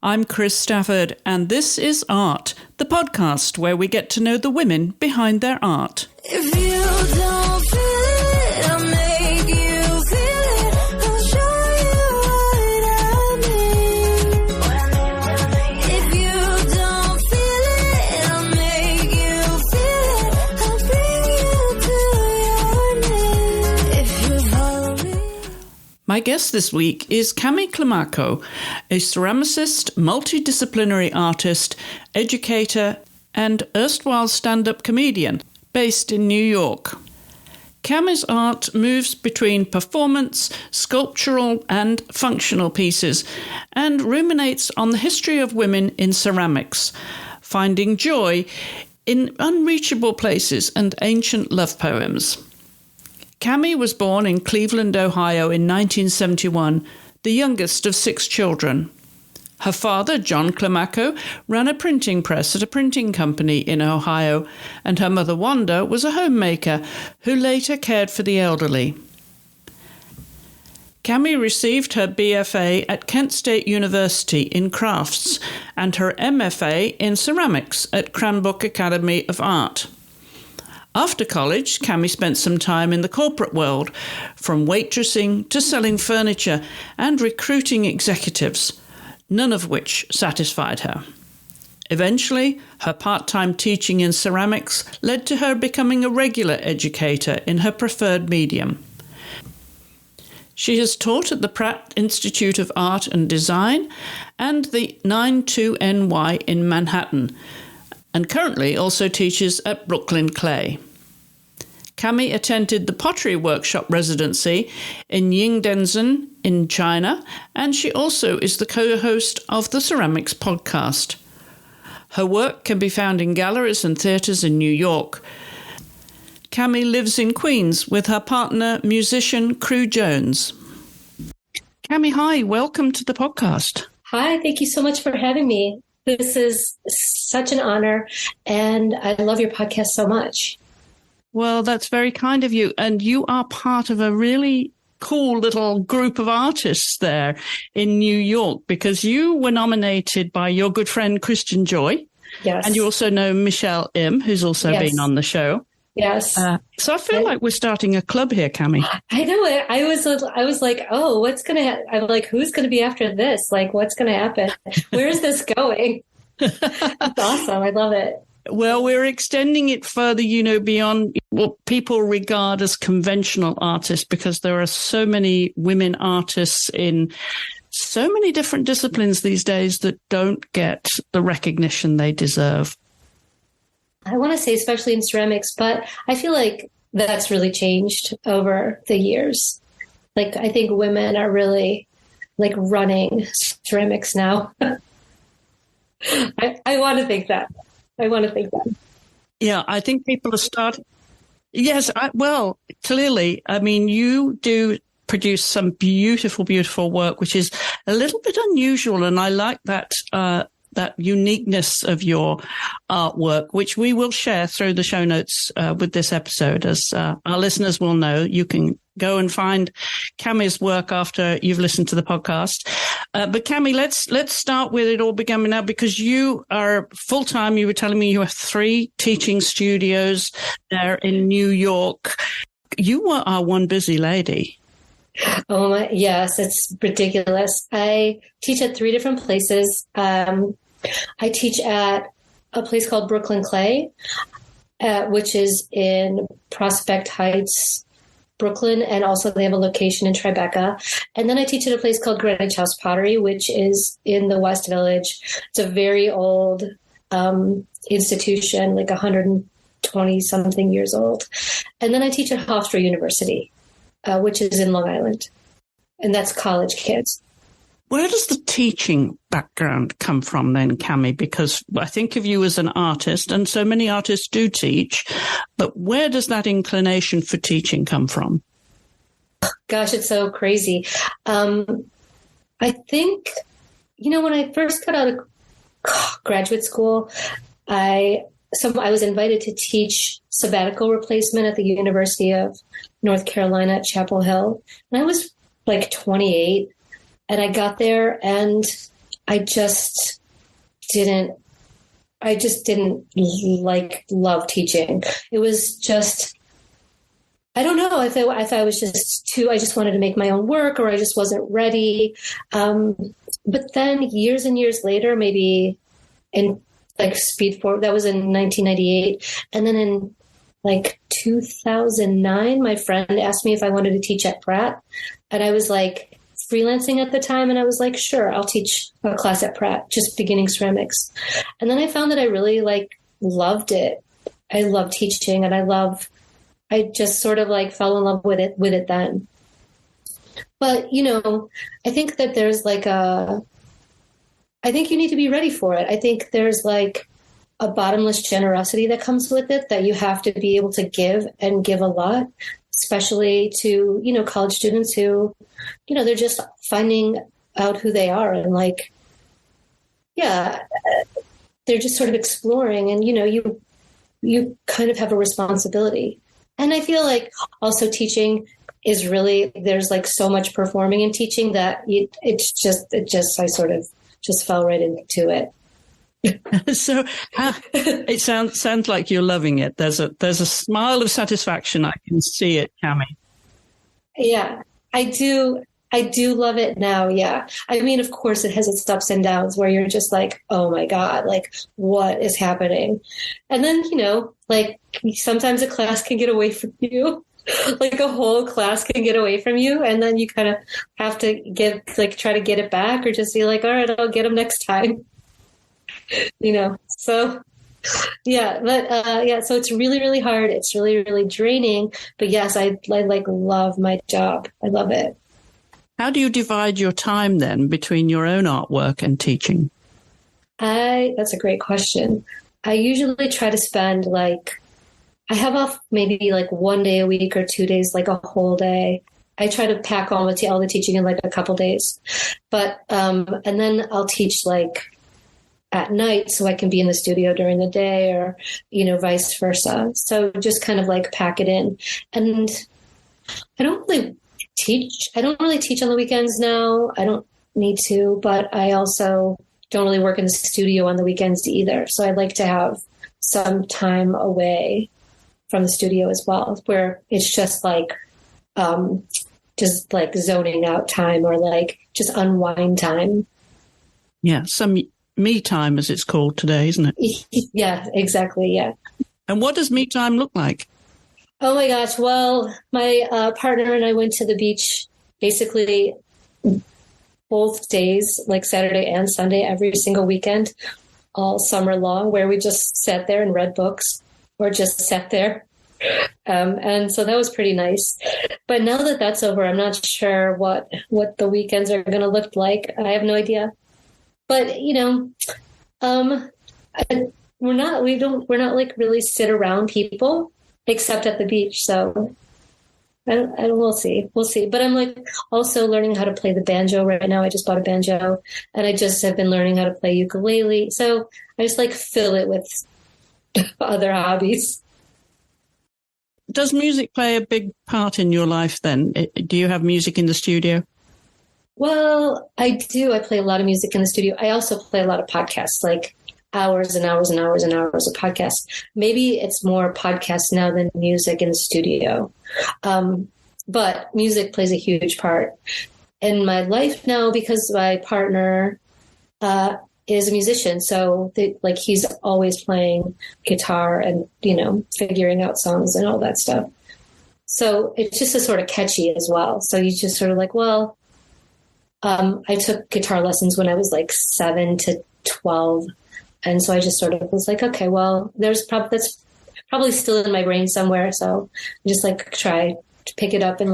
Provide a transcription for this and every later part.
I'm Chris Stafford, and this is AART, the podcast where we get to know the women behind their art. If you don't feel it, I'll make you feel it. I'll show you what I mean. If you don't feel it, I'll make you feel it. I'll bring you to your knees. If you follow me. My guest this week is Cammi Climaco, a ceramicist, multidisciplinary artist, educator, and erstwhile stand-up comedian based in New York. Cammi's art moves between performance, sculptural, and functional pieces, and ruminates on the history of women in ceramics, finding joy in unreachable places and ancient love poems. Cammi was born in Cleveland, Ohio in 1971, the youngest of 6 children. Her father, John Climaco, ran a printing press at a printing company in Ohio, and her mother, Wanda, was a homemaker who later cared for the elderly. Cammi received her BFA at Kent State University in crafts and her MFA in ceramics at Cranbrook Academy of Art. After college, Cammi spent some time in the corporate world, from waitressing to selling furniture and recruiting executives, none of which satisfied her. Eventually, her part-time teaching in ceramics led to her becoming a regular educator in her preferred medium. She has taught at the Pratt Institute of Art and Design and the 92NY in Manhattan, and currently also teaches at Brooklyn Clay. Cammi attended the pottery workshop residency in Yingdenzhen in China, and she also is the co-host of the Ceramics Podcast. Her work can be found in galleries and theatres in New York. Cammi lives in Queens with her partner, musician Crew Jones. Cammi, hi, welcome to the podcast. Hi, thank you so much for having me. This is such an honor, and I love your podcast so much. Well, that's very kind of you. And you are part of a really cool little group of artists there in New York, because you were nominated by your good friend Christian Joy. Yes. And you also know Michelle Im, who's also been on the show. Yes. So I feel like we're starting a club here, Cammi. I know it. I was like, oh, what's going to I'm like, who's going to be after this? Like, what's going to happen? Where is this going? It's awesome. I love it. Well, we're extending it further, beyond what people regard as conventional artists, because there are so many women artists in so many different disciplines these days that don't get the recognition they deserve. I want to say especially in ceramics, but I feel like that's really changed over the years. Like, I think women are really like running ceramics now. I want to think that. Yeah, I think people are starting. Yes, clearly. I mean, you do produce some beautiful, beautiful work, which is a little bit unusual. And I like that uniqueness of your artwork, which we will share through the show notes with this episode. As our listeners will know, you can go and find Cammi's work after you've listened to the podcast. But Cammi, let's start with it all beginning now, because you are full-time. You were telling me you have 3 teaching studios there in New York. You are one busy lady. Oh my, yes, it's ridiculous. I teach at 3 different places. I teach at a place called Brooklyn Clay, which is in Prospect Heights, Brooklyn, and also they have a location in Tribeca. And then I teach at a place called Greenwich House Pottery, which is in the West Village. It's a very old institution, like 120-something years old. And then I teach at Hofstra University, which is in Long Island, and that's college kids. Where does the teaching background come from then, Cammi? Because I think of you as an artist, and so many artists do teach, but where does that inclination for teaching come from? Gosh, it's so crazy. I think, when I first got out of graduate school, I was invited to teach sabbatical replacement at the University of North Carolina at Chapel Hill. And I was like 28. And I got there and I just didn't love teaching. It was just, I don't know. I thought I was just I just wanted to make my own work, or I just wasn't ready. But then years and years later, maybe in like speed forward, that was in 1998. And then in like 2009, my friend asked me if I wanted to teach at Pratt. And I was like freelancing at the time. And I was like, sure, I'll teach a class at Pratt, just beginning ceramics. And then I found that I really loved it. I love teaching, and I just sort of like fell in love with it then. But, I think that there's I think you need to be ready for it. I think there's like a bottomless generosity that comes with it, that you have to be able to give and give a lot, especially to, college students who, they're just finding out who they are, and they're just sort of exploring, and, you kind of have a responsibility. And I feel like also teaching is really, there's like so much performing in teaching that I sort of just fell right into it. So it sounds like you're loving it. There's a smile of satisfaction. I can see it, Cammi. Yeah, I do love it now. Yeah. I mean, of course it has its ups and downs where you're just like, oh my God, like what is happening? And then, sometimes a class can get away from you. Like a whole class can get away from you, and then you kind of have to try to get it back, or just be like, all right, I'll get them next time. So yeah, but so it's really, really hard. It's really, really draining. But yes, I love my job. I love it. How do you divide your time then between your own artwork and teaching? That's a great question. I usually try to spend I have off maybe 1 day a week or 2 days, a whole day. I try to pack on with all the teaching in a couple days. But, and then I'll teach at night so I can be in the studio during the day, or, vice versa. So just kind of pack it in. And I don't really teach on the weekends now. I don't need to, but I also don't really work in the studio on the weekends either. So I like to have some time away from the studio as well, where it's just zoning out time, or just unwind time. Yeah, some me time, as it's called today, isn't it? Yeah, exactly. Yeah. And what does me time look like? Oh my gosh. Well, my partner and I went to the beach basically both days, Saturday and Sunday, every single weekend, all summer long, where we just sat there and read books, or just sat there. And so that was pretty nice. But now that that's over, I'm not sure what the weekends are going to look like. I have no idea. But, we're not really sit around people except at the beach. So we'll see. But I'm also learning how to play the banjo right now. I just bought a banjo, and I just have been learning how to play ukulele. So I just fill it with other hobbies. Does music play a big part in your life then? Do you have music in the studio? Well, I do. I play a lot of music in the studio. I also play a lot of podcasts, hours and hours and hours and hours of podcasts. Maybe it's more podcasts now than music in the studio. But music plays a huge part in my life now, because my partner is a musician. So he's always playing guitar and, figuring out songs and all that stuff. So it's just a sort of catchy as well. So you just sort of I took guitar lessons when I was 7 to 12. And so I just sort of was okay, well, that's probably still in my brain somewhere. So I just try to pick it up and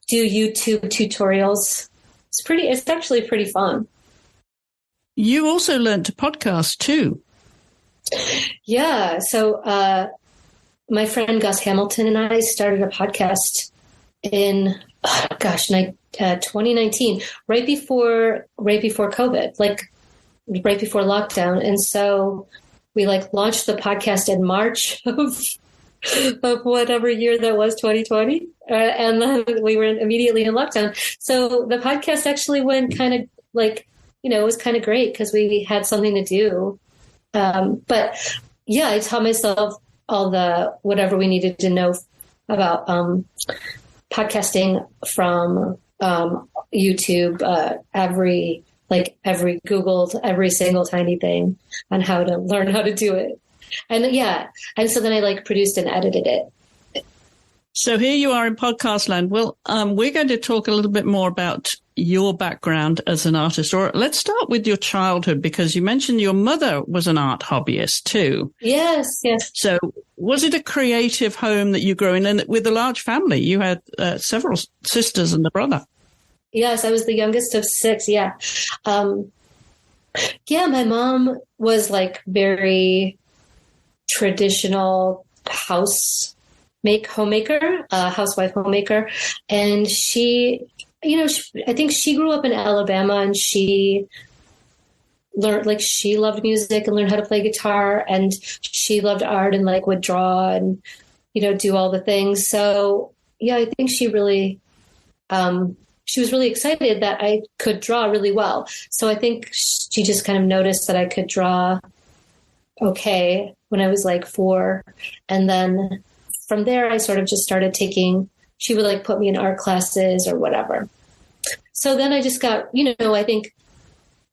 do YouTube tutorials. It's actually pretty fun. You also learned to podcast too. Yeah. So my friend Gus Hamilton and I started a podcast in 2019, right before COVID, right before lockdown. And so we launched the podcast in March of whatever year that was, 2020. And then we were immediately in lockdown. So the podcast actually went kind of it was kind of great because we had something to do. But yeah, I taught myself all the whatever we needed to know about podcasting from YouTube, every Googled every single tiny thing on how to learn how to do it. And yeah. And so then I produced and edited it. So here you are in podcast land. Well, we're going to talk a little bit more about your background as an artist, or let's start with your childhood, because you mentioned your mother was an art hobbyist too. Yes. So was it a creative home that you grew in, and with a large family? You had several sisters and a brother. Yes, I was the youngest of 6. Yeah. My mom was very traditional homemaker, housewife homemaker. And she, I think she grew up in Alabama, and she learned, she loved music and learned how to play guitar, and she loved art and would draw and, do all the things. So yeah, I think she really, she was really excited that I could draw really well. So I think she just kind of noticed that I could draw okay when I was 4. And then from there, I sort of just started she would put me in art classes or whatever. So then I just got, I think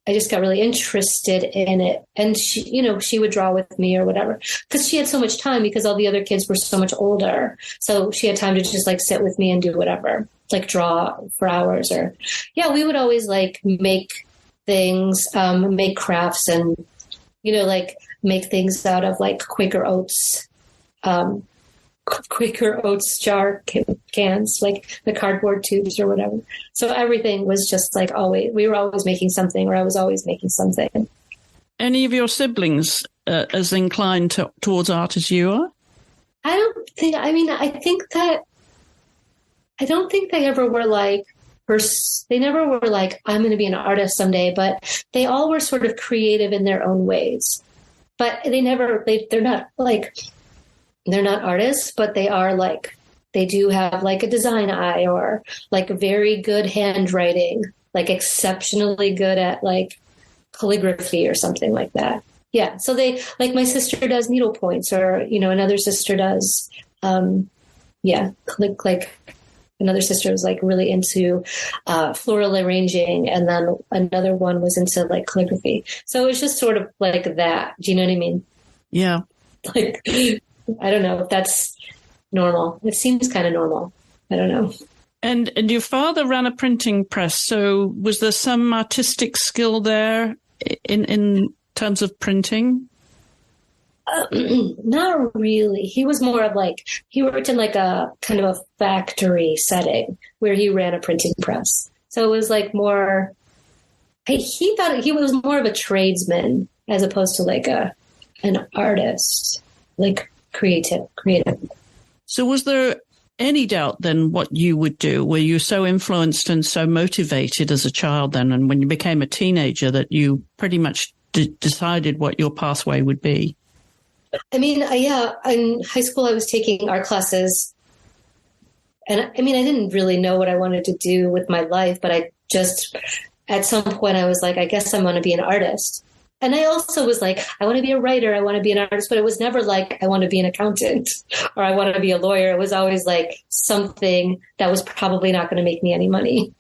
I just got really interested in it. And she would draw with me or whatever, because she had so much time, because all the other kids were so much older. So she had time to just sit with me and do whatever, draw for hours, or we would always make things, make crafts, and, make things out of Quaker Oats jar cans, the cardboard tubes or whatever. So everything was just we were always making something, or I was always making something. Any of your siblings as inclined towards art as you are? I don't think they ever were they never were I'm going to be an artist someday, but they all were sort of creative in their own ways. But they're not artists, but they are they do have a design eye, or very good handwriting, exceptionally good at calligraphy or something like that. Yeah. So they my sister does needle points, or, another sister does, another sister was really into floral arranging, and then another one was into calligraphy. So it was just sort of that. Do you know what I mean? Yeah. I don't know if that's normal. It seems kind of normal. I don't know. And your father ran a printing press. So was there some artistic skill there in terms of printing? Not really. He was more of he worked in a kind of a factory setting where he ran a printing press. So it was more, he thought he was more of a tradesman as opposed to an artist, creative. So was there any doubt then what you would do? Were you so influenced and so motivated as a child then, and when you became a teenager, that you pretty much decided what your pathway would be? I mean, in high school, I was taking art classes, and I didn't really know what I wanted to do with my life, but I just, at some point I was I guess I'm going to be an artist. And I also was I want to be a writer, I want to be an artist, but it was never I want to be an accountant or I want to be a lawyer. It was always something that was probably not going to make me any money.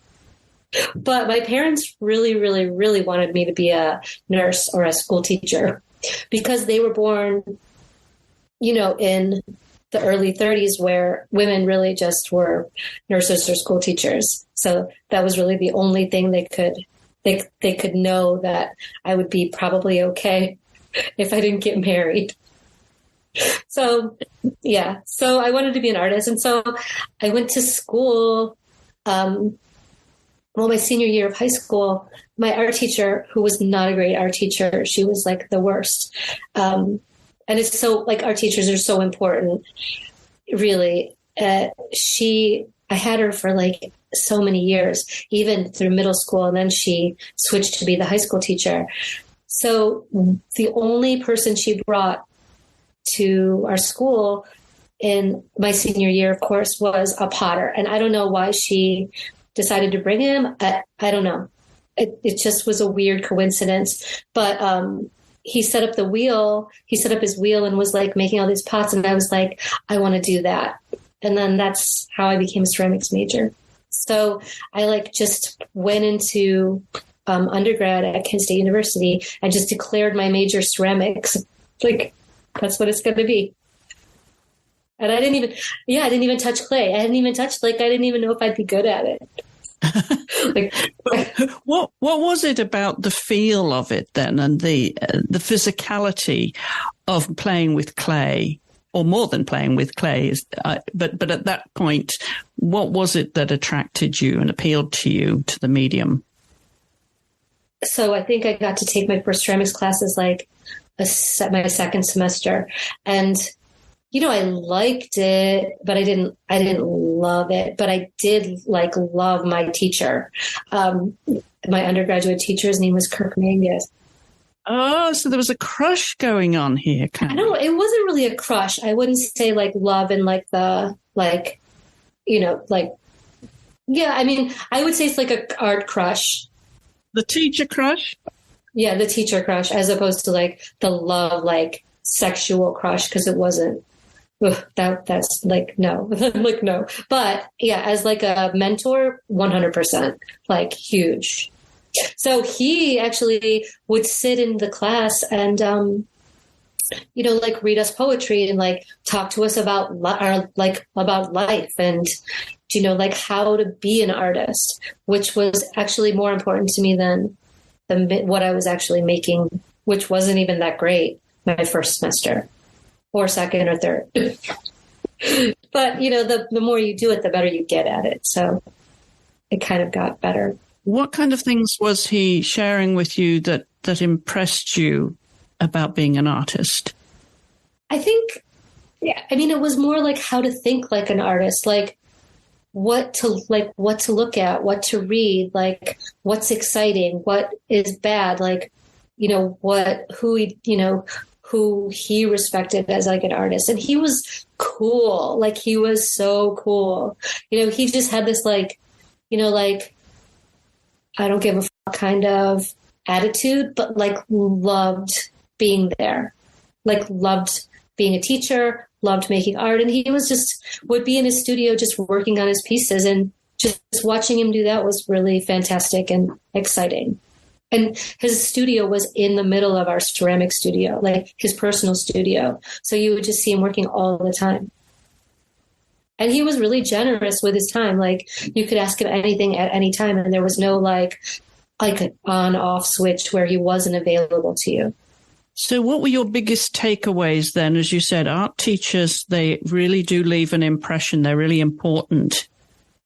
But my parents really, really, really wanted me to be a nurse or a school teacher, because they were born, in the early 30s, where women really just were nurses or school teachers. So that was really the only thing they could know, that I would be probably okay if I didn't get married. So, yeah. So I wanted to be an artist. And so I went to school. My senior year of high school, my art teacher, who was not a great art teacher, she was the worst. And it's so art teachers are so important, really. I had her for so many years, even through middle school. And then she switched to be the high school teacher. So the only person she brought to our school in my senior year, of course, was a potter. And I don't know why she decided to bring him. I don't know. it just was a weird coincidence. But he set up his wheel and was like making all these pots. And I was like, I want to do that. And then that's how I became a ceramics major. So I like just went into undergrad at Kent State University. I just declared my major ceramics. Like, that's what it's going to be. And I didn't even touch clay. I didn't even know if I'd be good at it. Like, what was it about the feel of it then, and the physicality of playing with clay, or more than playing with clay? But at that point, what was it that attracted you and appealed to you to the medium? So I think I got to take my first ceramics classes like my second semester, and I liked it, but I didn't love it. But I did love my teacher. My undergraduate teacher, his name was Kirk Mangus. Oh, so there was a crush going on here. No, it wasn't really a crush. I wouldn't say love and yeah. I mean, I would say it's like a art crush. The teacher crush? Yeah, the teacher crush, as opposed to the love, sexual crush, because it wasn't. That's no, no. But yeah, as a mentor, 100%, huge. So he actually would sit in the class and, read us poetry and talk to us about about life and, how to be an artist, which was actually more important to me than what I was actually making, which wasn't even that great my first semester. Or second or third. But, the more you do it, the better you get at it. So it kind of got better. What kind of things was he sharing with you that impressed you about being an artist? I think, it was more how to think like an artist, what to look at, what to read, what's exciting, what is bad, who he respected as an artist. And he was cool. He was so cool. He just had this I don't give a fuck kind of attitude, but loved being there, loved being a teacher, loved making art. And he would be in his studio just working on his pieces, and just watching him do that was really fantastic and exciting. And his studio was in the middle of our ceramic studio, his personal studio. So you would just see him working all the time. And he was really generous with his time. You could ask him anything at any time, and there was no an on-off switch where he wasn't available to you. So what were your biggest takeaways then? As you said, art teachers, they really do leave an impression. They're really important.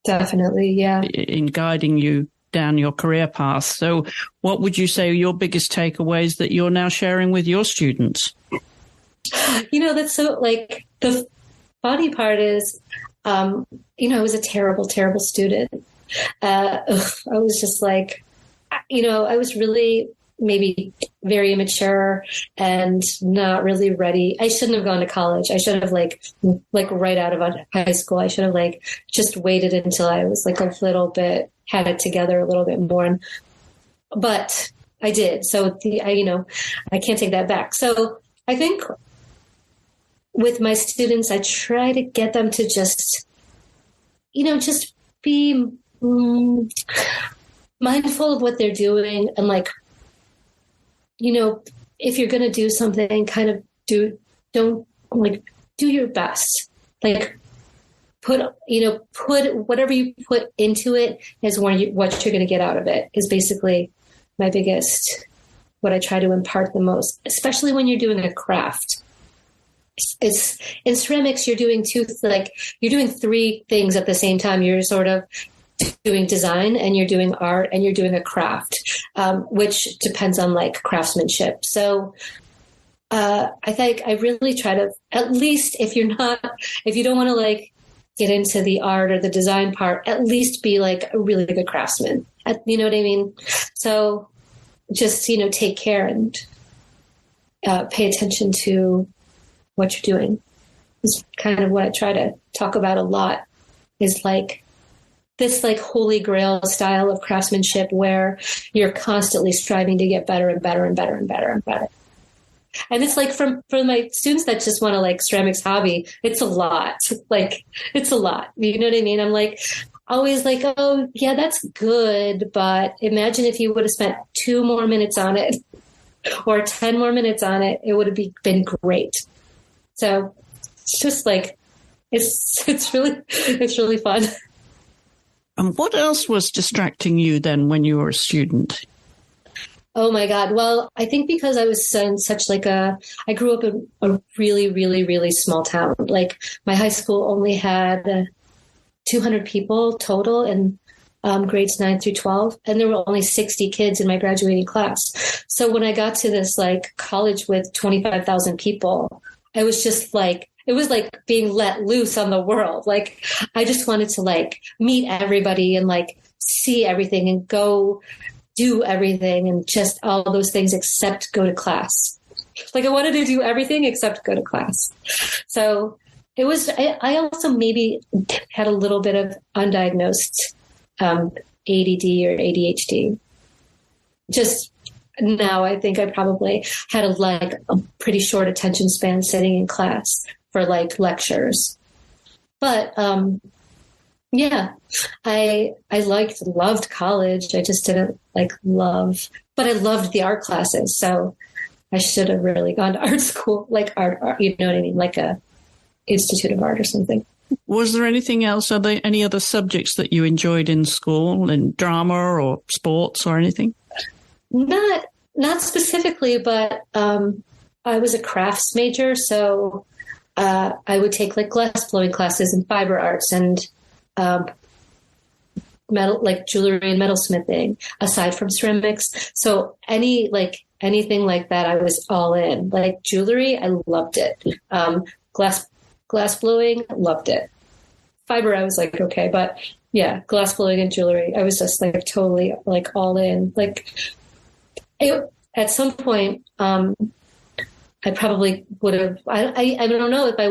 Definitely, yeah. In guiding you down your career path. So what would you say are your biggest takeaways that you're now sharing with your students? That's so the funny part is, I was a terrible, terrible student. I was just I was really maybe very immature and not really ready. I shouldn't have gone to college. I should have right out of high school. I should have just waited until I was a little bit, had it together a little bit more. But I did. So I can't take that back. So I think with my students, I try to get them to just be mindful of what they're doing. And if you're going to do something, kind of do your best. Put whatever you put into it is what you're going to get out of it, is basically my biggest, what I try to impart the most, especially when you're doing a craft. It's in ceramics, you're doing you're doing three things at the same time. You're sort of doing design, and you're doing art, and you're doing a craft, which depends on craftsmanship. So I think I really try to, at least if you don't want to get into the art or the design part, at least be a really good craftsman. You know what I mean? So just, take care and pay attention to what you're doing. Is kind of what I try to talk about a lot, is this like holy grail style of craftsmanship where you're constantly striving to get better and better and better and better and better. And it's like for my students that just want to like ceramics hobby, it's a lot. Like, it's a lot. You know what I mean? I'm like, always like, oh yeah, that's good. But imagine if you would have spent 2 more minutes on it or 10 more minutes on it, it would have been great. So it's just like, it's really fun. And what else was distracting you then when you were a student? Oh my God. Well, I think because I was in such like I grew up in a really, really, really small town. Like my high school only had 200 people total in grades 9 through 12. And there were only 60 kids in my graduating class. So when I got to this like college with 25,000 people, I was just like, it was like being let loose on the world. Like I just wanted to like meet everybody and like see everything and go do everything and just all those things except go to class. Like I wanted to do everything except go to class. So it was, I also maybe had a little bit of undiagnosed ADD or ADHD. Just now I think I probably had a pretty short attention span sitting in class for like lectures. But yeah, I loved college. I just didn't but I loved the art classes. So I should have really gone to art school, like art, you know what I mean? Like a Institute of Art or something. Was there anything else? Are there any other subjects that you enjoyed in school, in drama or sports or anything? Not specifically, but I was a crafts major. So I would take like glass blowing classes and fiber arts and metal, like jewelry and metalsmithing, aside from ceramics. So anything like that, I was all in. Like jewelry, I loved it. Glass blowing, loved it. Fiber, I was like, okay, but yeah, glass blowing and jewelry, I was just like totally like all in. Like at some point, I probably would have. I don't know if I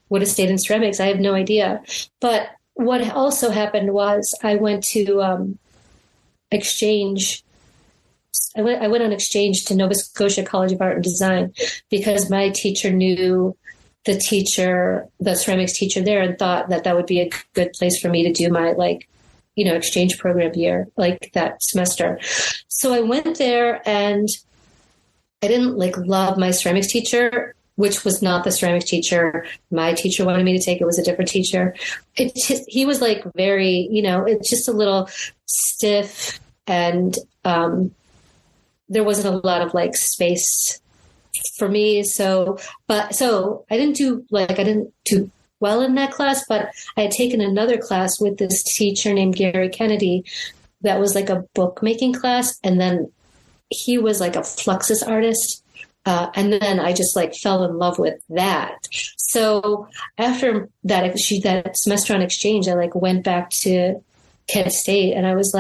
would have stayed in ceramics. I have no idea. But what also happened was I went to exchange. I went on exchange to Nova Scotia College of Art and Design because my teacher knew the ceramics teacher there, and thought that would be a good place for me to do my exchange program year, like that semester. So I went there, and I didn't love my ceramics teacher, which was not the ceramics teacher my teacher wanted me to take. It was a different teacher. He was very, it's just a little stiff, and there wasn't a lot of space for me. So I didn't do well in that class, but I had taken another class with this teacher named Gary Kennedy that was a bookmaking class. And then he was a fluxus artist. And then I just fell in love with that. So after that semester on exchange, I went back to Kent State, and I was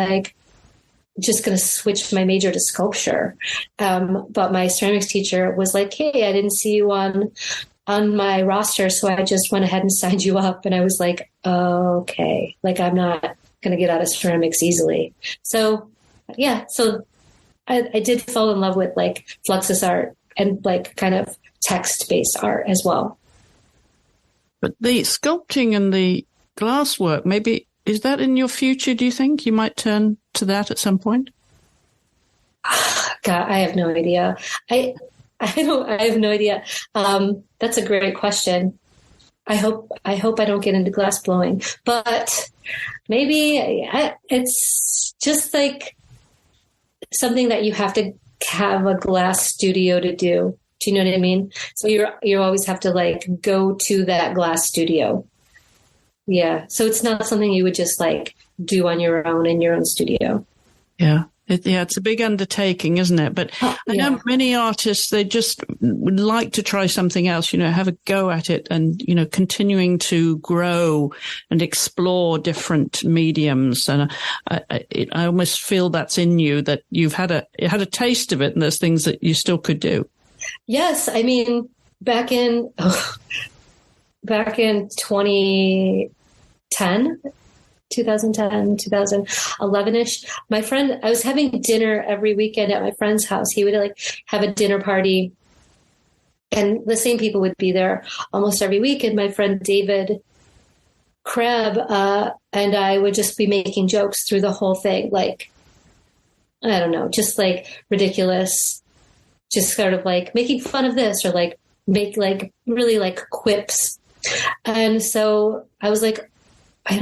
just going to switch my major to sculpture. But my ceramics teacher was like, hey, I didn't see you on my roster, so I just went ahead and signed you up. And I was like, okay, I'm not going to get out of ceramics easily. So yeah, so I did fall in love with fluxus art and kind of text-based art as well. But the sculpting and the glasswork, maybe, is that in your future, do you think? You might turn to that at some point? God, I have no idea. I have no idea. That's a great question. I hope I don't get into glass blowing, but maybe it's just something that you have to have a glass studio to do. Do you know what I mean? So you always have to go to that glass studio. Yeah. So it's not something you would just do on your own in your own studio. Yeah. It's a big undertaking, isn't it? But I know many artists, they just would like to try something else, have a go at it, and, continuing to grow and explore different mediums. And I almost feel that's in you, that you've had a taste of it, and there's things that you still could do. Yes. I mean, back in 2010, 2010, 2011-ish. My friend, I was having dinner every weekend at my friend's house. He would like have a dinner party and the same people would be there almost every week. And my friend David Kreb and I would just be making jokes through the whole thing. Like, I don't know, just like ridiculous, just sort of like making fun of this or like make like really like quips. And so I was like,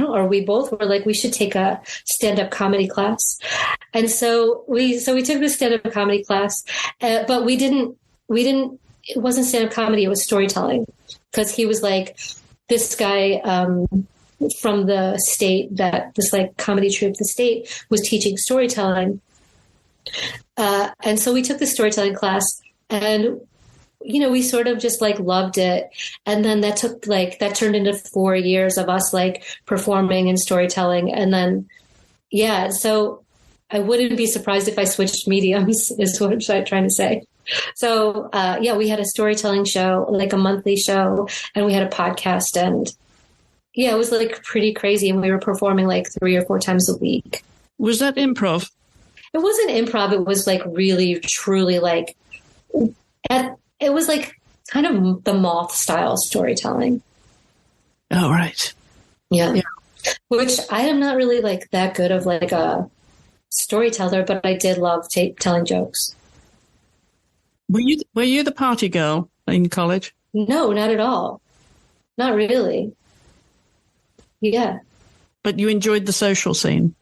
or we both were like, we should take a stand-up comedy class. And so we took the stand-up comedy class, but we didn't, it wasn't stand-up comedy, it was storytelling. Because he was like, this guy from the state, that this like comedy troupe, the state was teaching storytelling. And so we took the storytelling class and, you know, we sort of just like loved it. And then that turned into 4 years of us like performing and storytelling. And then, yeah, so I wouldn't be surprised if I switched mediums is what I'm trying to say. So, yeah, we had a storytelling show, like a monthly show, and we had a podcast, and yeah, it was like pretty crazy. And we were performing like 3 or 4 times a week. Was that improv? It wasn't improv. It was like really, truly like, it was like kind of the Moth style storytelling. Oh, right. Yeah. Which I am not really like that good of like a storyteller, but I did love telling jokes. Were you the party girl in college? No, not at all. Not really. Yeah. But you enjoyed the social scene?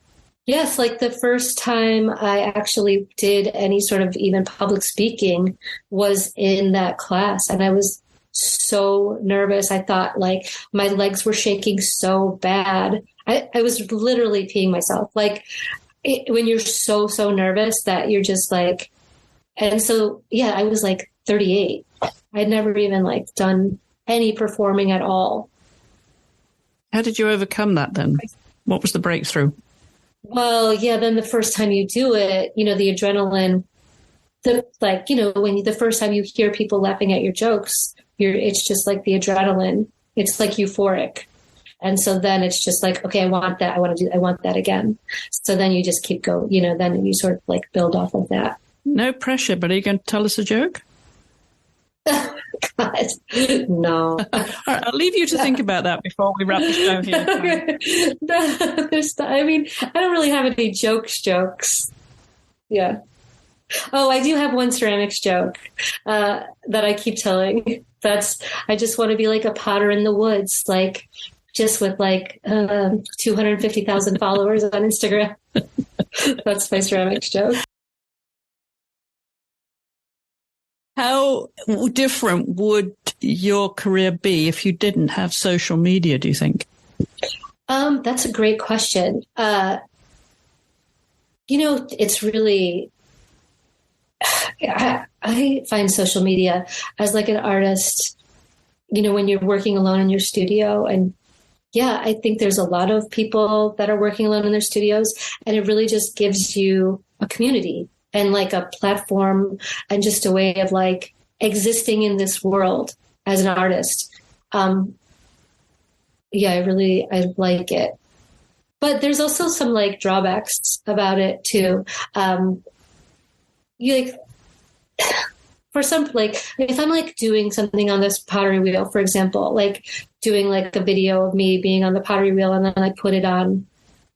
Yes, like the first time I actually did any sort of even public speaking was in that class. And I was so nervous. I thought like my legs were shaking so bad. I was literally peeing myself. Like when you're so nervous that you're just like, and so, yeah, I was like 38. I'd never even like done any performing at all. How did you overcome that then? What was the breakthrough? Well, yeah, then the first time you do it, you know, the adrenaline, when the first time you hear people laughing at your jokes, it's just like the adrenaline. It's like euphoric. And so then it's just like, okay, I want that. I want that again. So then you just keep going, you know, then you sort of like build off of that. No pressure, but are you going to tell us a joke? God, no. All right, I'll leave you to think about that before we wrap the show here. I don't really have any jokes. Yeah. Oh, I do have one ceramics joke that I keep telling. I just want to be like a potter in the woods, like just with like 250,000 followers on Instagram. That's my ceramics joke. How different would your career be if you didn't have social media, do you think? That's a great question. It's really, I find social media as like an artist, you know, when you're working alone in your studio. And yeah, I think there's a lot of people that are working alone in their studios, and it really just gives you a community and like a platform and just a way of like existing in this world as an artist. I like it. But there's also some like drawbacks about it too. For some, like if I'm like doing something on this pottery wheel, for example, like doing like a video of me being on the pottery wheel and then I put it on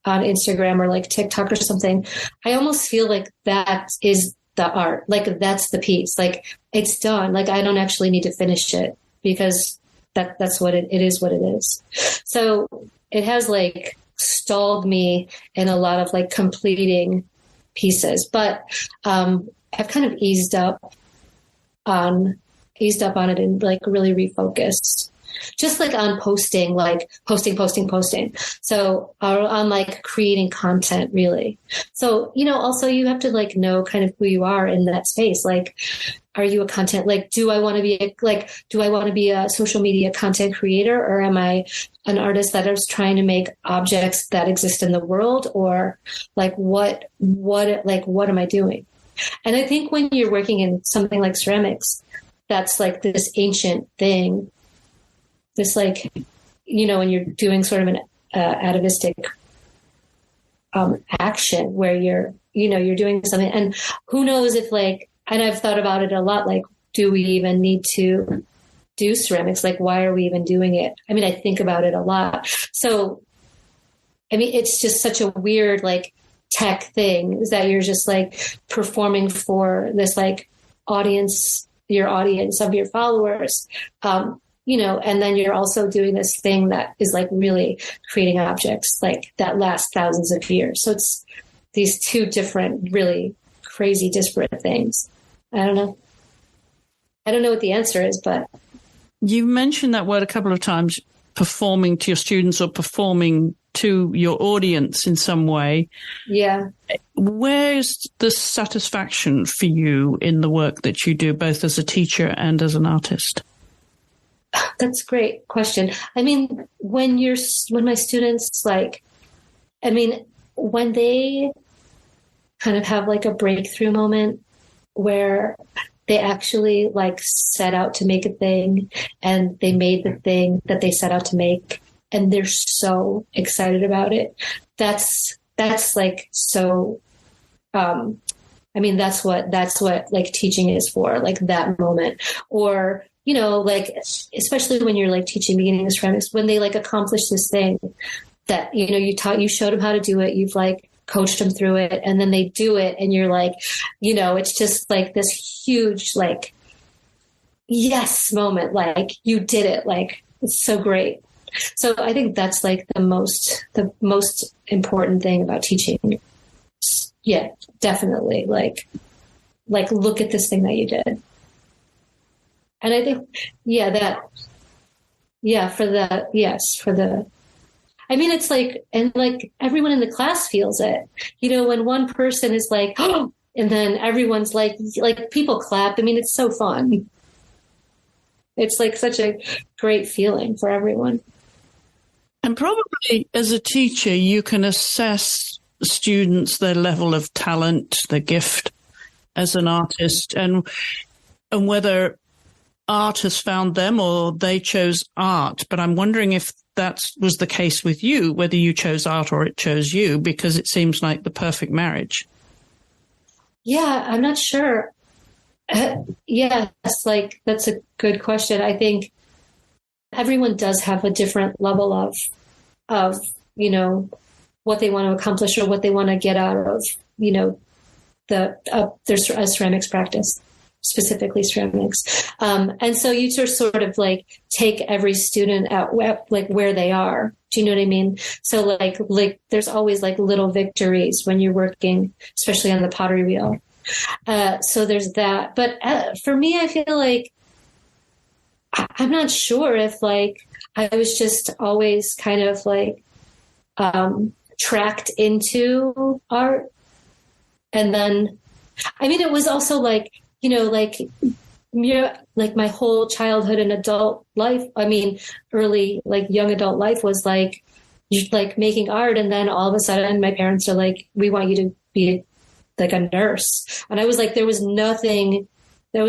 Instagram or like TikTok or something, I almost feel like that is the art. Like that's the piece. Like it's done. Like I don't actually need to finish it because that's what it is what it is. So it has like stalled me in a lot of like completing pieces, but I've kind of eased up on it and like really refocused. Just like on posting, like posting. So on like creating content really. So, you know, also you have to like know kind of who you are in that space. Like, are you a content, like, do I want to be a social media content creator, or am I an artist that is trying to make objects that exist in the world, or like what am I doing? And I think when you're working in something like ceramics, that's like this ancient thing. This like, you know, when you're doing sort of an atavistic action where you're doing something. And who knows if like, and I've thought about it a lot, like, do we even need to do ceramics? Like, why are we even doing it? I mean, I think about it a lot. So, I mean, it's just such a weird, like, tech thing is that you're just like performing for this like audience, your audience of your followers, and then you're also doing this thing that is like really creating objects like that last thousands of years. So it's these two different, really crazy, disparate things. I don't know what the answer is, but. You've mentioned that word a couple of times, performing to your students or performing to your audience in some way. Yeah. Where's the satisfaction for you in the work that you do, both as a teacher and as an artist? That's a great question. I mean, when my students when they kind of have like a breakthrough moment where they actually like set out to make a thing and they made the thing that they set out to make and they're so excited about it. That's like so, that's what like teaching is for, like that moment. Or, like, especially when you're like teaching beginning ceramics, when they like accomplish this thing that, you showed them how to do it. You've like coached them through it and then they do it. And you're like, it's just like this huge, like, yes moment. Like you did it. Like, it's so great. So I think that's like the most important thing about teaching. Yeah, definitely. Like look at this thing that you did. And I think, it's like, and like everyone in the class feels it, when one person is like, oh, and then everyone's like people clap. I mean, it's so fun. It's like such a great feeling for everyone. And probably as a teacher, you can assess students, their level of talent, their gift as an artist, and whether art has found them or they chose art. But I'm wondering if that was the case with you, whether you chose art or it chose you, because it seems like the perfect marriage. Yeah, I'm not sure. That's a good question. I think everyone does have a different level of what they want to accomplish or what they want to get out of their ceramics practice, specifically ceramics. And so you just sort of like take every student at like where they are. Do you know what I mean? So like there's always like little victories when you're working, especially on the pottery wheel. So there's that. But for me, I feel like I'm not sure if like I was just always kind of like tracked into art. And then, I mean, it was also like, like my whole childhood and adult life. I mean, early, like young adult life was like making art. And then all of a sudden my parents are like, we want you to be like a nurse. And I was like, there was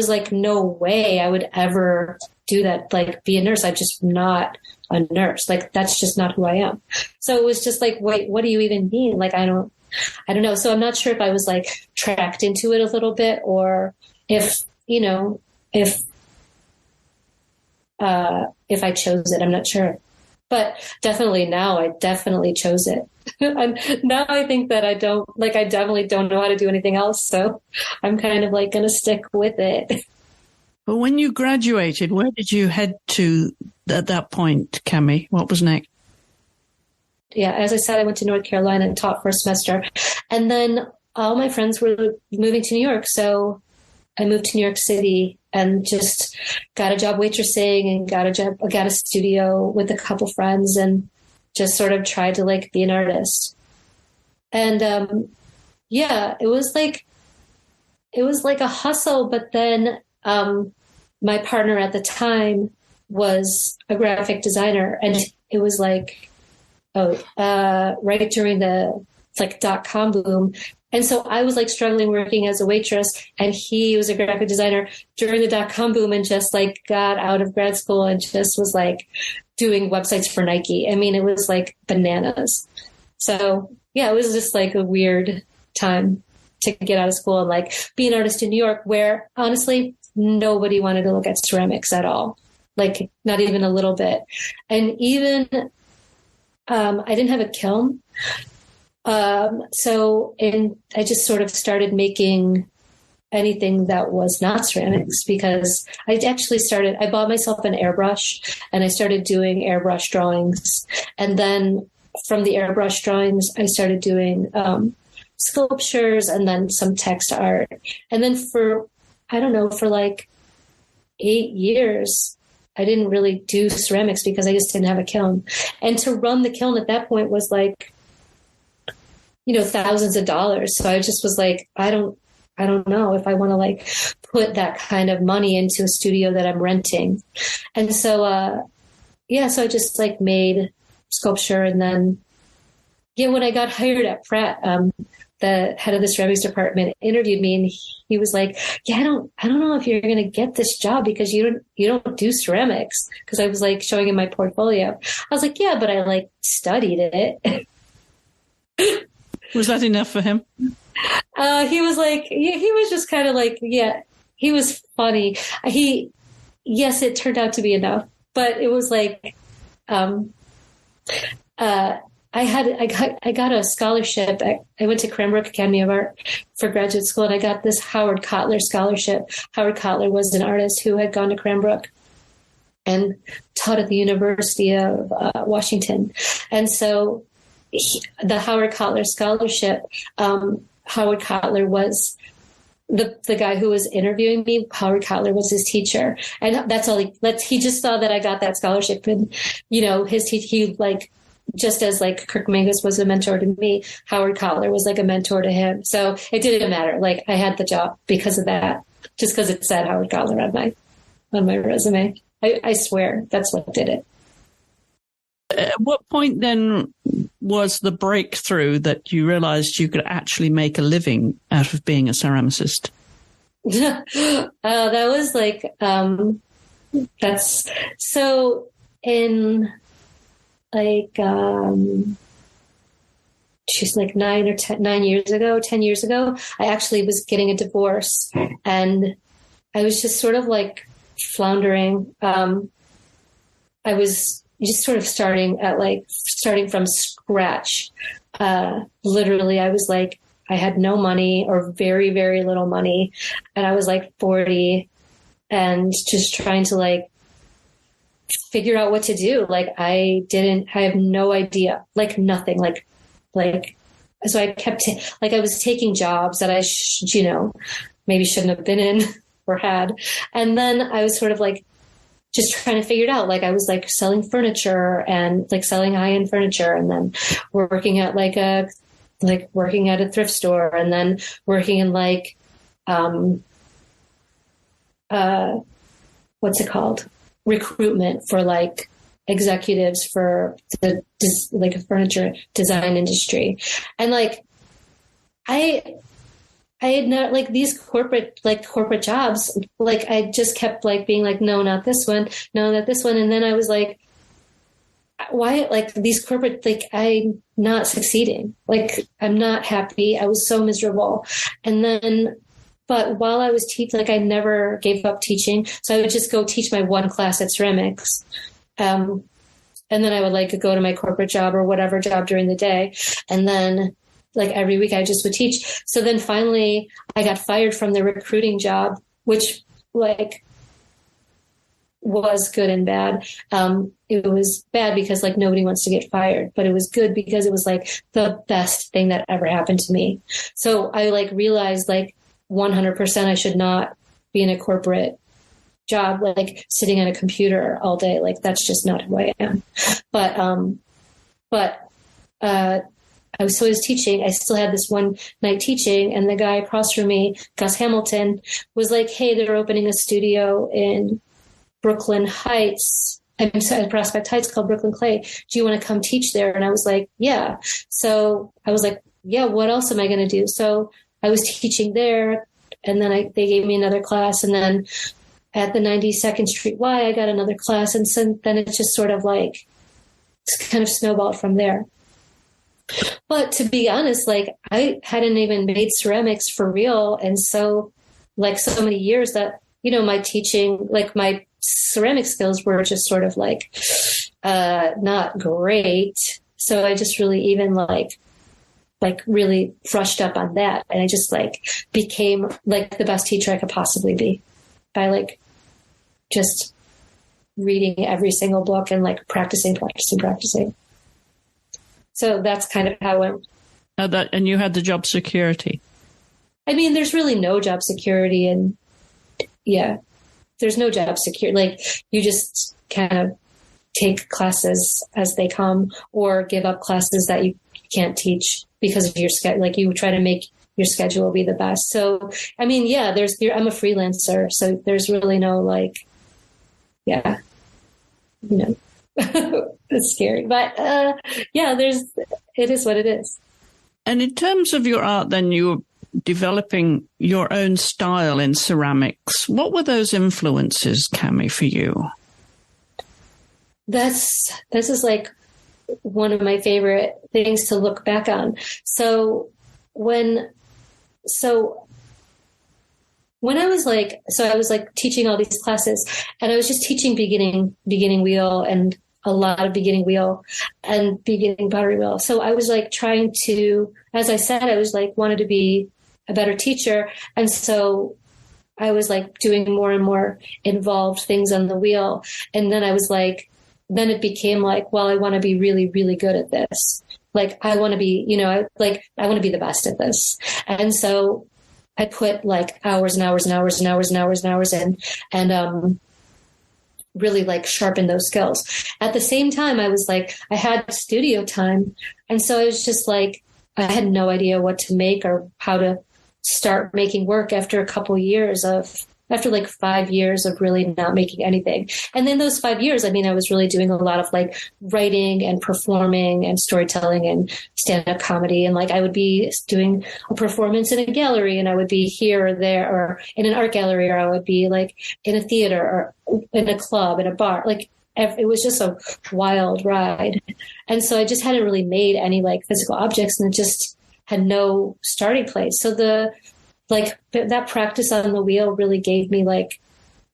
like no way I would ever do that, like be a nurse. I'm just not a nurse. Like, that's just not who I am. So it was just like, wait, what do you even mean? Like, I don't know. So I'm not sure if I was like tracked into it a little bit or if I chose it. I'm not sure. But definitely now I definitely chose it. Now I think that I definitely don't know how to do anything else. So I'm kind of like going to stick with it. But when you graduated, where did you head to at that point, Cammi? What was next? Yeah, as I said, I went to North Carolina and taught for a semester. And then all my friends were moving to New York. So I moved to New York City and just got a job waitressing and got a studio with a couple friends and just sort of tried to like be an artist. And it was like a hustle. But then my partner at the time was a graphic designer, and it was like, right during the like .com boom. And so I was like struggling working as a waitress, and he was a graphic designer during the .com boom and just like got out of grad school and just was like doing websites for Nike. I mean, it was like bananas. So yeah, it was just like a weird time to get out of school and like be an artist in New York, where honestly, nobody wanted to look at ceramics at all. Like not even a little bit. And even, I didn't have a kiln. I just sort of started making anything that was not ceramics, because I bought myself an airbrush and I started doing airbrush drawings. And then from the airbrush drawings, I started doing sculptures and then some text art. And then for like 8 years, I didn't really do ceramics because I just didn't have a kiln. And to run the kiln at that point was like, thousands of dollars. So I just was like, I don't know if I want to like put that kind of money into a studio that I'm renting. And so, so I just like made sculpture. And then, when I got hired at Pratt, the head of the ceramics department interviewed me, and he was like, I don't know if you're going to get this job because you don't do ceramics. Cause I was like showing him my portfolio. I was like, yeah, but I like studied it. Was that enough for him? He was like, he was just kind of like, he was funny. Yes, it turned out to be enough, but it was like, I got a scholarship. I went to Cranbrook Academy of Art for graduate school, and I got this Howard Kotler scholarship. Howard Kotler was an artist who had gone to Cranbrook and taught at the University of Washington. And so the Howard Kotler scholarship, Howard Kotler was the guy who was interviewing me. Howard Kotler was his teacher. And that's all he just saw that I got that scholarship. And, he like, just as like Kirk Mangus was a mentor to me, Howard Kotler was like a mentor to him. So it didn't matter. Like I had the job because of that, just because it said Howard Kotler on my resume. I swear that's what did it. At what point then was the breakthrough that you realized you could actually make a living out of being a ceramicist? That was like, that's so in like, she's like 10 years ago, I actually was getting a divorce, and I was just sort of like floundering. I was just sort of starting from scratch. Literally, I was like, I had no money or very, very little money. And I was like 40 and just trying to like figure out what to do. Like I have no idea, like nothing, so I kept, I was taking jobs that I, maybe shouldn't have been in or had. And then I was sort of like, just trying to figure it out. Like I was like selling furniture and like selling high-end furniture, and then working at working at a thrift store, and then working in like, what's it called? Recruitment for like executives for the furniture design industry. And like, I had not like these corporate jobs. Like I just kept like being like, no, not this one. No, not this one. And then I was like, why, like these corporate, like I'm not succeeding. Like I'm not happy. I was so miserable. And then, but while I was teaching, like I never gave up teaching. So I would just go teach my one class at ceramics. And then I would like go to my corporate job or whatever job during the day. And then like every week I just would teach. So then finally I got fired from the recruiting job, which like was good and bad. It was bad because like nobody wants to get fired, but it was good because it was like the best thing that ever happened to me. So I like realized like 100% I should not be in a corporate job, like sitting at a computer all day. Like that's just not who I am. But I was teaching. I still had this one night teaching, and the guy across from me, Gus Hamilton, was like, "Hey, they're opening a studio in Brooklyn Heights. I'm sorry, Prospect Heights, called Brooklyn Clay. Do you want to come teach there?" And I was like, "Yeah." So I was like, "Yeah, what else am I going to do?" So I was teaching there, and then they gave me another class, and then at the 92nd Street Y, I got another class, and so then it just sort of like it's kind of snowballed from there. But to be honest, like I hadn't even made ceramics for real. And so like so many years that, my teaching, like my ceramic skills were just sort of like, not great. So I just really even like really brushed up on that. And I just like became like the best teacher I could possibly be by like just reading every single book and like practicing. So that's kind of how it went. And you had the job security. I mean, there's really no job security, and there's no job security. Like you just kind of take classes as they come or give up classes that you can't teach because of your schedule. Like you try to make your schedule be the best. So, I mean, I'm a freelancer, so there's really no like, it's scary, but it is what it is. And in terms of your art, then you were developing your own style in ceramics. What were those influences, Cammi, for you? This is like one of my favorite things to look back on. So when I was like teaching all these classes, and I was just teaching beginning wheel and a lot of beginning wheel and beginning pottery wheel. So I was like trying to, as I said, I was like wanted to be a better teacher. And so I was like doing more and more involved things on the wheel. And then I was like, then it became like, well, I want to be really, really good at this. Like, I want to be, I want to be the best at this. And so I put like hours and hours and hours and hours and hours and hours in, and really like sharpen those skills. At the same time, I was like, I had studio time. And so I was just like, I had no idea what to make or how to start making work after like 5 years of really not making anything. And then those 5 years, I mean, I was really doing a lot of like writing and performing and storytelling and stand-up comedy. And like, I would be doing a performance in a gallery, and I would be here or there, or in an art gallery, or I would be like in a theater or in a club, in a bar. Like it was just a wild ride. And so I just hadn't really made any like physical objects, and it just had no starting place. So that practice on the wheel really gave me like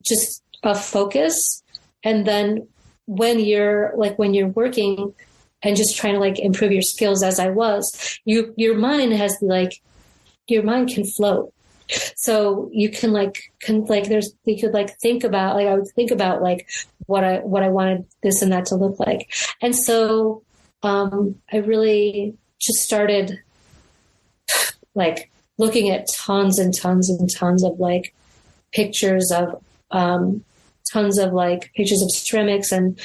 just a focus. And then when you're working and just trying to like improve your skills, as I was, your mind can float. So you can think about, like, I would think about like what I wanted this and that to look like. And so, I really just started like looking at tons and tons and tons of like pictures of ceramics and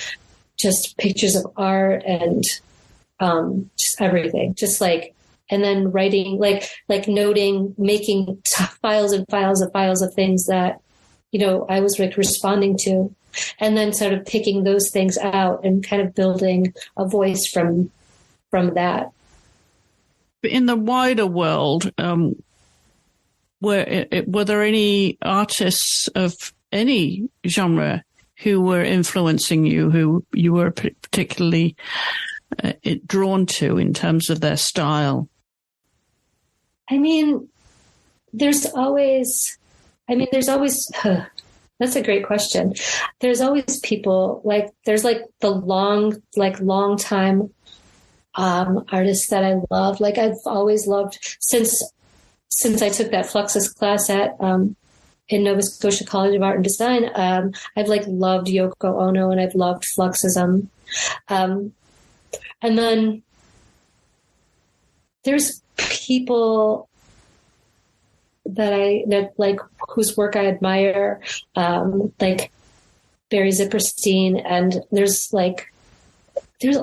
just pictures of art and just everything, just like, and then writing, like noting, making files and files of files of things that, I was like responding to, and then sort of picking those things out and kind of building a voice from that. In the wider world, were there any artists of any genre who were influencing you, who you were particularly drawn to in terms of their style? I mean, there's always, that's a great question. There's always people like, there's like the long time artists that I love. Like I've always loved since I took that Fluxus class at in Nova Scotia College of Art and Design. I've like loved Yoko Ono, and I've loved Fluxism. And then there's people that like whose work I admire, like Barry Zipperstein, and there's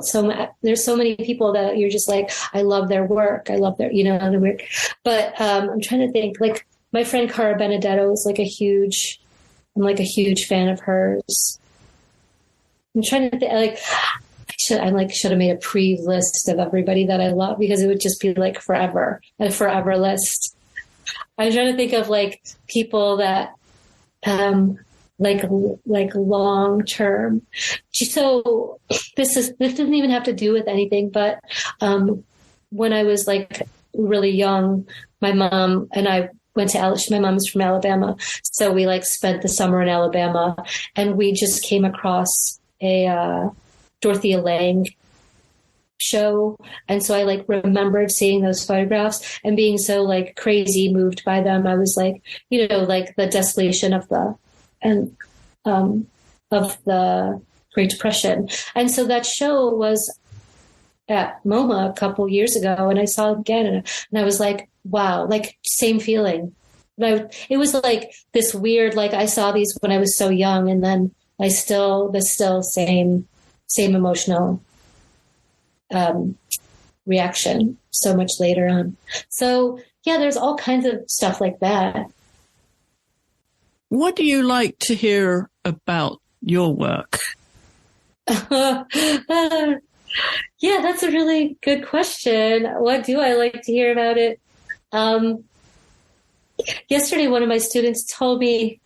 so many people that you're just like, I love their work. I love their, their work. But I'm trying to think, like my friend Cara Benedetto is like I'm like a huge fan of hers. I'm trying to think, like, I should have made a pre-list of everybody that I love, because it would just be like a forever list. I'm trying to think of like people that, like long term. So this doesn't even have to do with anything, but when I was like really young, my mom and I went to my mom is from Alabama. So we like spent the summer in Alabama, and we just came across a Dorothea Lange show. And so I like remembered seeing those photographs and being so like crazy moved by them. I was like, you know, like the desolation of the Great Depression. And so that show was at MoMA a couple years ago, and I saw it again, and I was like, wow, like same feeling. It was like this weird, like I saw these when I was so young, and then the same emotional reaction so much later on. So yeah, there's all kinds of stuff like that. What do you like to hear about your work? Yeah, that's a really good question. What do I like to hear about it? Yesterday, one of my students told me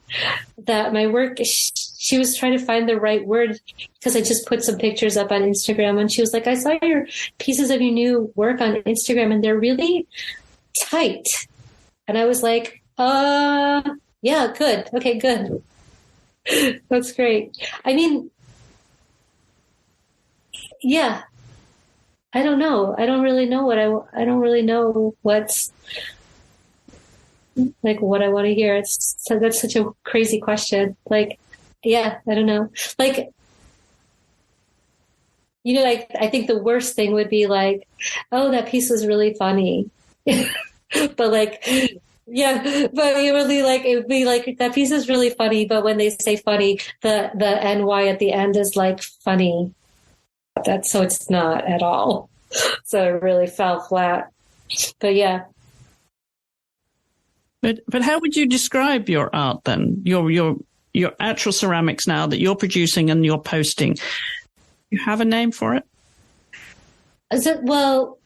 that my work, she was trying to find the right word because I just put some pictures up on Instagram, and she was like, I saw your pieces of your new work on Instagram and they're really tight. And I was like, yeah, good. Okay, good. That's great. I mean, yeah, I don't know. I don't really know I don't really know what's like what I want to hear. That's such a crazy question. Like, yeah, I don't know. Like, you know, like, I think the worst thing would be like, oh, that piece was really funny. But like, yeah, but it would be like, that piece is really funny. But when they say funny, the NY at the end is like funny. So it's not at all. So it really fell flat. But yeah. But how would you describe your art then? Your actual ceramics now that you're producing and you're posting. You have a name for it? Well,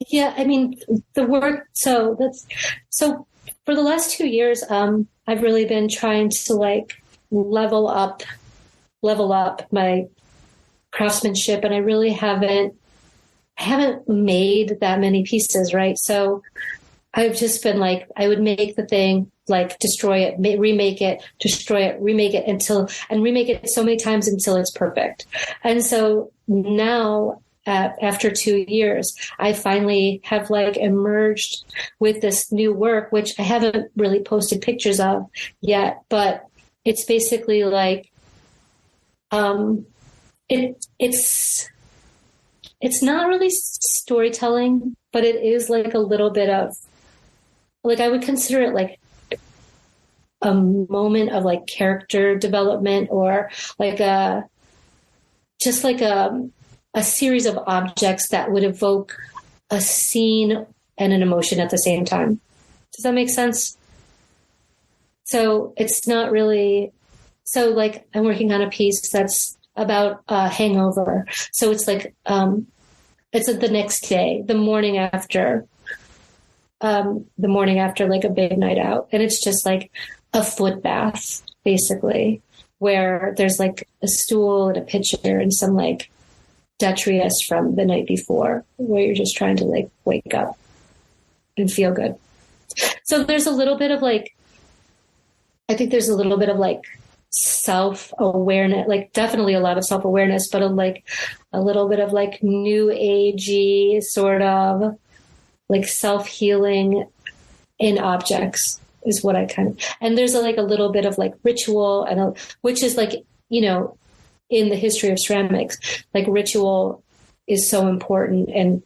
yeah, I mean, the work. So for the last 2 years, I've really been trying to like level up my craftsmanship, and I really haven't made that many pieces, right? So I've just been like, I would make the thing, like destroy it, remake it, destroy it, remake it remake it so many times until it's perfect. And so now, after 2 years, I finally have like emerged with this new work, which I haven't really posted pictures of yet, but it's basically like, it's not really storytelling, but it is like a little bit of, like, I would consider it like a moment of like character development, or like a series of objects that would evoke a scene and an emotion at the same time. Does that make sense? So it's not really, so like I'm working on a piece that's about a hangover. So it's like, it's the next day, the morning after like a big night out. And it's just like a foot bath, basically, where there's like a stool and a pitcher and some like detritus from the night before, where you're just trying to like wake up and feel good. So there's a little bit of like, I think there's a little bit of like self-awareness, like definitely a lot of self-awareness, but a little bit of like new agey sort of like self-healing in objects is what I kind of, and there's like a little bit of like ritual, and which is like, you know, in the history of ceramics, like ritual is so important, and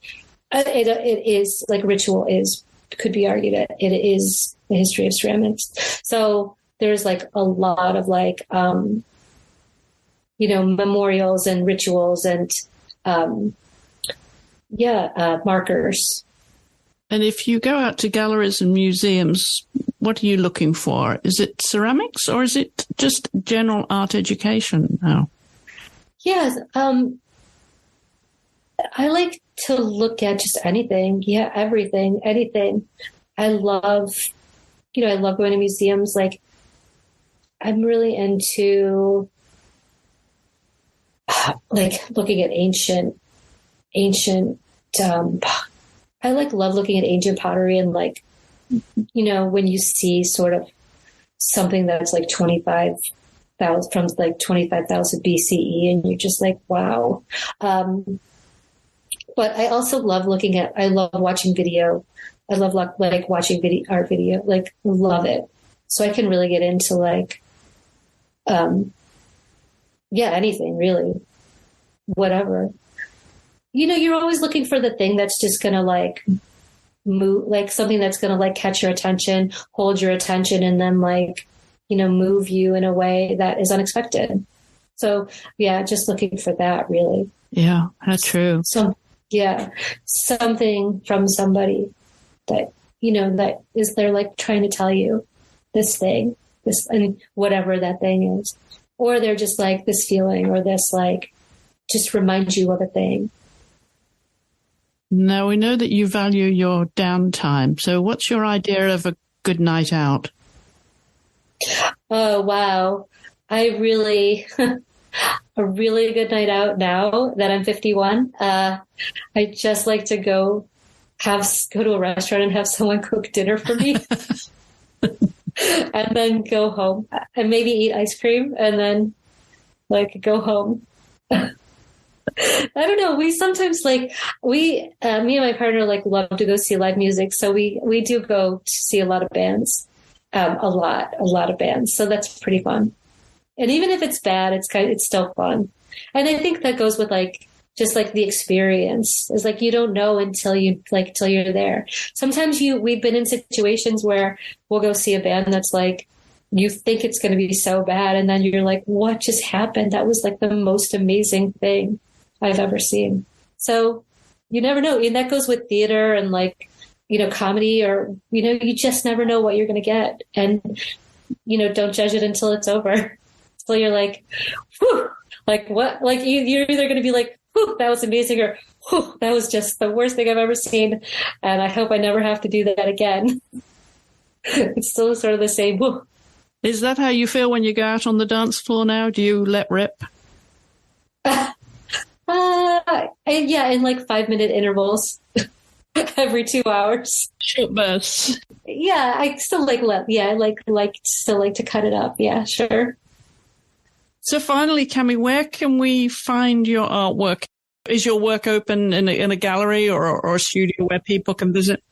it is like ritual is, could be argued it is the history of ceramics. So there's like a lot of like, you know, memorials and rituals and, markers. And if you go out to galleries and museums, what are you looking for? Is it ceramics, or is it just general art education now? Yes. I like to look at just anything. Yeah, everything, anything. I love going to museums. Like, I'm really into like looking at ancient I love looking at ancient pottery and like, when you see sort of something that's like 25,000 from like 25,000 BCE and you're just like, wow. But I also love I love watching video. I love like watching art video, like love it. So I can really get into like, anything really, whatever. You're always looking for the thing that's just going to like move, like something that's going to like catch your attention, hold your attention, and then like, move you in a way that is unexpected. So yeah, just looking for that really. Yeah, that's true. Something from somebody that, that is, they're like trying to tell you this thing, and whatever that thing is, or they're just like this feeling or this, like, just remind you of a thing. Now, we know that you value your downtime. So what's your idea of a good night out? Oh, wow. I really, a really good night out now that I'm 51. I just like to go to a restaurant and have someone cook dinner for me and then go home and maybe eat ice cream and then like go home. I don't know. We sometimes me and my partner like love to go see live music. So we do go to see a lot of bands, a lot of bands. So that's pretty fun. And even if it's bad, it's still fun. And I think that goes with like, just like the experience is like, you don't know until you're there. Sometimes we've been in situations where we'll go see a band that's like, you think it's going to be so bad. And then you're like, what just happened? That was like the most amazing thing I've ever seen. So you never know. And that goes with theater and like, comedy or, you just never know what you're going to get. And, don't judge it until it's over. So you're like, whew, like what? Like you're either going to be like, whew, that was amazing, or whew, that was just the worst thing I've ever seen. And I hope I never have to do that again. It's still sort of the same. Whew. Is that how you feel when you go out on the dance floor now? Do you let rip? Yeah, in like 5-minute intervals every 2 hours. Short bursts. Yeah, I still still like to cut it up. Yeah, sure. So finally, Cammi, where can we find your artwork? Is your work open in a gallery or a studio where people can visit?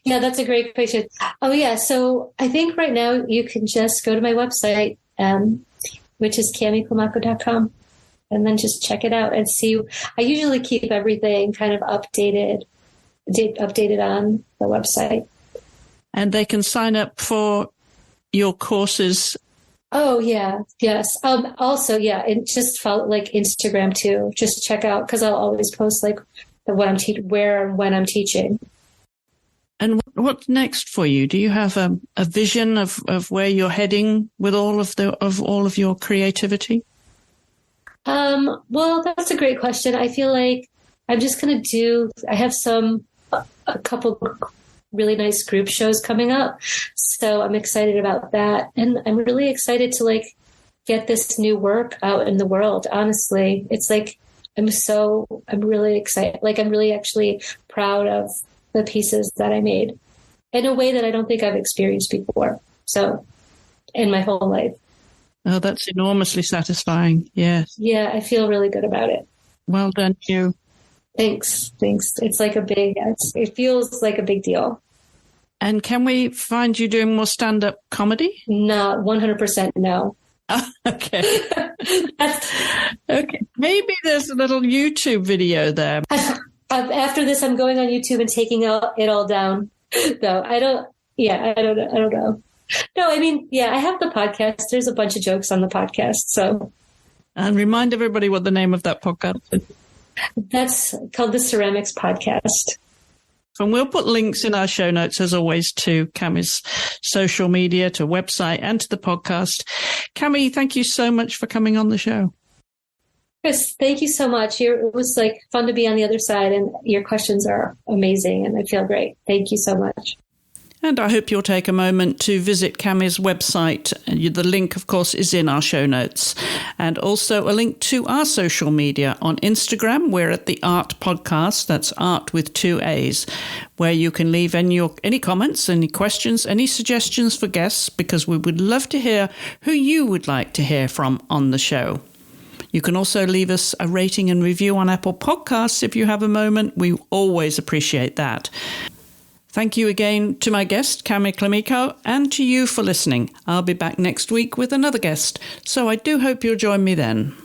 Yeah, that's a great question. Oh, yeah. So I think right now you can just go to my website, which is cammiclimaco.com, and then just check it out and see. I usually keep everything kind of updated on the website. And they can sign up for your courses. Oh, yeah. Yes. Also, yeah, and just follow like Instagram too. Just check out, because I'll always post like what I'm where and when I'm teaching. And what's next for you? Do you have a vision of where you're heading with all of your creativity? Well, that's a great question. I feel like I'm just going to I have a couple really nice group shows coming up. So I'm excited about that. And I'm really excited to like get this new work out in the world. Honestly, it's like, I'm really excited. Like I'm really actually proud of the pieces that I made in a way that I don't think I've experienced before. So in my whole life. Oh, that's enormously satisfying. Yes. Yeah. I feel really good about it. Well done, you. Thanks. It's like it feels like a big deal. And can we find you doing more stand-up comedy? No, 100% no. Oh, okay. Okay. Maybe there's a little YouTube video there. After this, I'm going on YouTube and taking it all down. No, I don't know. No, I mean, yeah, I have the podcast. There's a bunch of jokes on the podcast. So, and remind everybody what the name of that podcast is. That's called the Ceramics Podcast. And we'll put links in our show notes, as always, to Cammi's social media, to website, and to the podcast. Cammi, thank you so much for coming on the show. Chris, thank you so much. It was like fun to be on the other side, and your questions are amazing, and I feel great. Thank you so much. And I hope you'll take a moment to visit Cammi's website. The link, of course, is in our show notes. and also a link to our social media. On Instagram, we're at the AART Podcast, that's art with 2 A's, where you can leave any comments, any questions, any suggestions for guests, because we would love to hear who you would like to hear from on the show. You can also leave us a rating and review on Apple Podcasts if you have a moment. We always appreciate that. Thank you again to my guest, Cammi Climaco, and to you for listening. I'll be back next week with another guest, so I do hope you'll join me then.